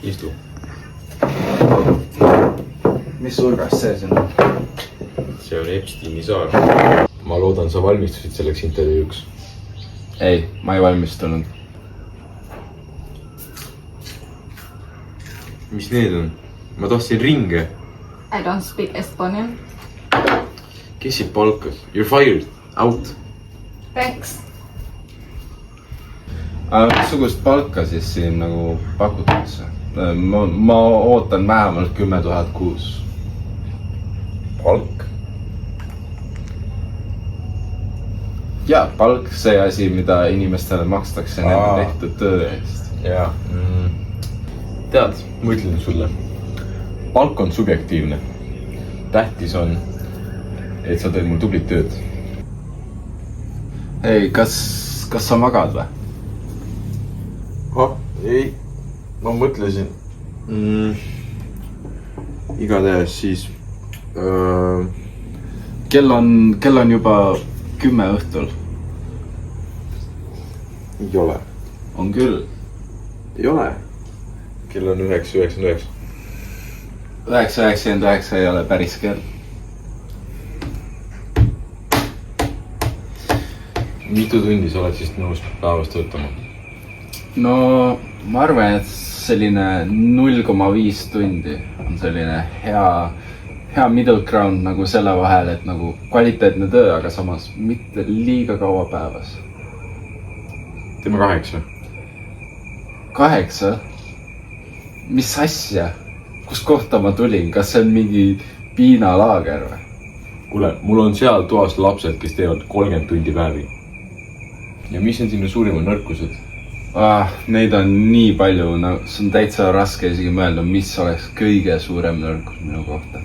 Istu. Mis surgast see siin on? See on Epsteini saar. Ma loodan, sa valmistusid selleks intervjuuks. Ei, ma ei valmistunud. Mis need on? Ma tahtsin ringe. I don't speak Estonian. Kes sind palkas? You're fired. Out. Thanks. Aga missugust palka siis siin nagu pakutakse? Ma ootan vähemalt 10 000 kuus. Palk? Ja, palk see asi, mida inimestele makstakse nende tehtud töö eest. Jaa. Tead, ma ütlen sulle. Palk on subjektiivne. Tähtis on, et sa teed mul tublit tööd. Ei, kas sa magad või? Ei, ma mõtlesin. Igatahes siis Kell on juba 10 õhtul. ei ole. On küll. Ei ole. Kell on 9:99. 9:99 ei ole päris kell. Mitu tundi sa oled siis nõus päevast töötama? No ma arvan, et selline 0,5 tundi on selline hea middle ground nagu selle vahel, et nagu kvaliteetne töö, aga samas mitte liiga kaua päevas. Teeme 8. 8? Mis asja? Kus kohta ma tulin? Kas see on mingi piinalaager või? Kuule, mul on seal toas lapsed, kes teevad 30 tundi päevi. Ja mis on sinu suurimad nõrkused? Neid on nii palju, see on täitsa raske isegi mõelda, mis oleks kõige suurem nõrkus minu kohta.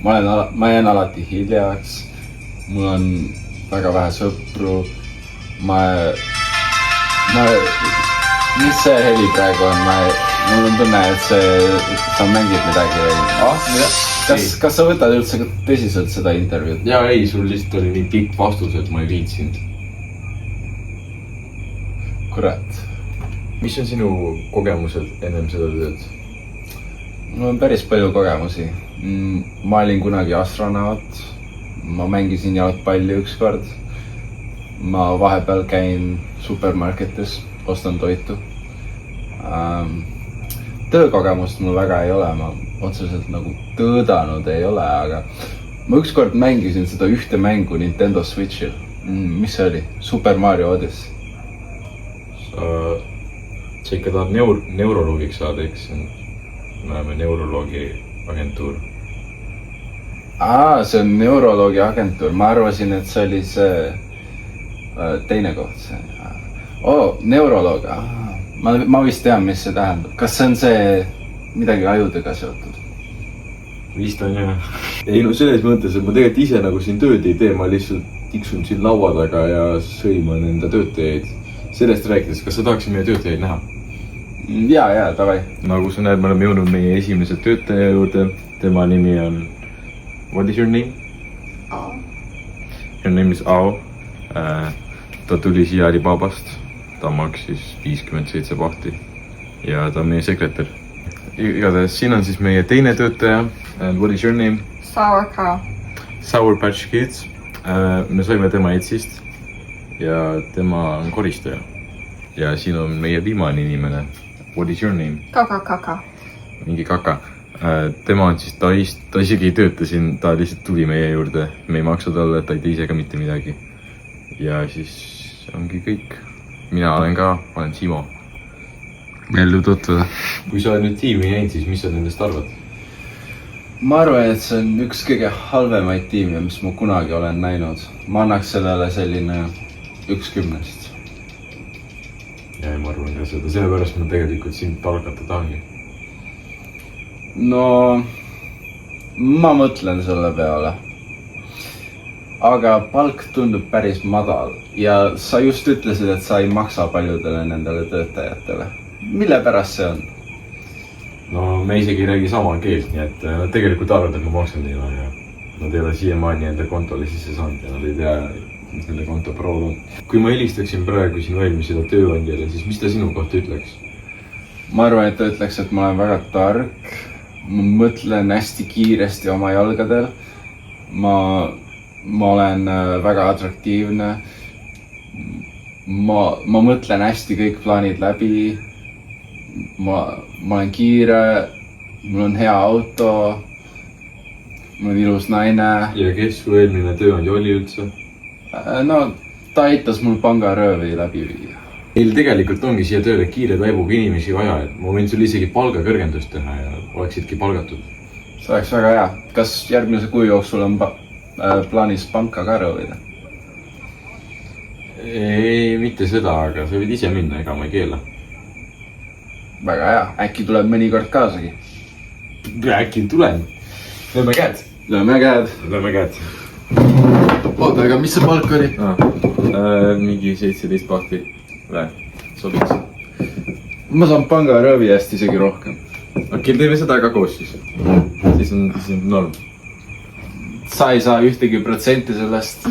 Ma jään alati hiljaks, mul on väga vähe sõpru, mis see heli praegu on? Mul on tunne, et sa mängid midagi või? Kas sa võtad üldse tõsiselt seda intervjuud? Jaa, ei, sul lihtsalt oli nii pikk vastus, et ma ei viitsinud. Kurat. Mis on sinu kogemused ennem seda tööd? Mul on päris palju kogemusi. Ma olin kunagi astronaut. Ma mängisin jalgpalli ükskord. Ma vahepeal käin supermarketis, ostan toitu. Töökogemust mul väga ei ole, ma otseselt nagu töödanud ei ole, aga ma ükskord mängisin seda ühte mängu Nintendo Switchil. Mis see oli? Super Mario Odyssey. Sa ikka tahad neuroloogiks saada, eks? Me oleme neuroloogi agentuur. See on neuroloogi agentuur. Ma arvasin, et see oli see teine koht. Neuroloog. Ma vist tean, mis see tähendab. Kas see on see midagi ajudega seotud? Vist on jah. Ei, no selles mõttes, et ma tegelikult ise nagu siin tööd ei tee. Ma lihtsalt tiksun siin laua taga ja sõiman enda töötajaid. Sellest rääkides, kas sa tahaksid meie töötajaid näha? Jaa, davai. Nagu sa näed, me oleme jõudnud meie esimese töötaja juurde. Tema nimi on... What is your name? Ao. Your name is Ao. Ta tuli siia Alibabast. Ta maksis 57 pahti. Ja ta on meie sekretär. Igatahes siin on siis meie teine töötaja. And what is your name? Sour Cow. Sour Patch Kids. Me saime tema Etsist. Ja tema on koristaja. Ja siin on meie viimane inimene. What is your name? Kaka. Mingi kaka. Tema on siis, ta isegi ei tööta siin, ta lihtsalt tuli meie juurde. Me ei maksa talle, ta ei tee ise ka mitte midagi. Ja siis ongi kõik. Mina olen Simo. Meeldu tutvuda. Kui sa oled nüüd tiimi näinud, siis mis sa nendest arvad? Ma arvan, et see on üks kõige halvemaid tiimi, mis ma kunagi olen näinud. Ma annaks sellele selline 1/10. Ja ma arvan ka seda, sellepärast ma tegelikult sind palkata tahangi. No, ma mõtlen selle peale. Aga palk tundub päris madal ja sa just ütlesid, et sa ei maksa paljudele nendele töötajatele. Mille pärast see on? No me isegi ei räägi sama keelt, nii et nad tegelikult arvad, et ma maksan neile, aga nad ei ole siiamaani enda kontole sisse saanud ja nad ei tea, mis nende konto proov on. Kui ma helistaksin praegu sinu eelmisele tööandjale, siis mis ta sinu kohta ütleks? ma arvan, et ta ütleks, et ma olen väga tark. Ma mõtlen hästi kiiresti oma jalgadel. Ma olen väga atraktiivne. Ma mõtlen hästi kõik plaanid läbi. Ma olen kiire. Mul on hea auto. Mul on ilus naine. ja kes su eelmine tööandja oli üldse? No, ta aitas mul pangaröövi läbi viia. Meil tegelikult ongi siia tööle kiire taibuga inimesi vaja, et ma võin sulle isegi palgakõrgendust teha ja oleksidki palgatud. See oleks väga hea. Kas järgmise kuu jooksul on plaanis panka ka rõõvida? Ei, mitte seda, aga sa võid ise minna, ega ma ei keela. Väga hea. Äkki tuleb mõnikord kaasagi. Äkki tulen. Lööme käed. Lööme käed. Lööme käed. Oota, aga mis see palk oli? Mingi 17 pakti. Sobiks. Ma saan pangaröövi eest isegi rohkem. Okei, teeme seda ka koos siis. Siis on norm. Sa ei saa ühtegi protsenti sellest.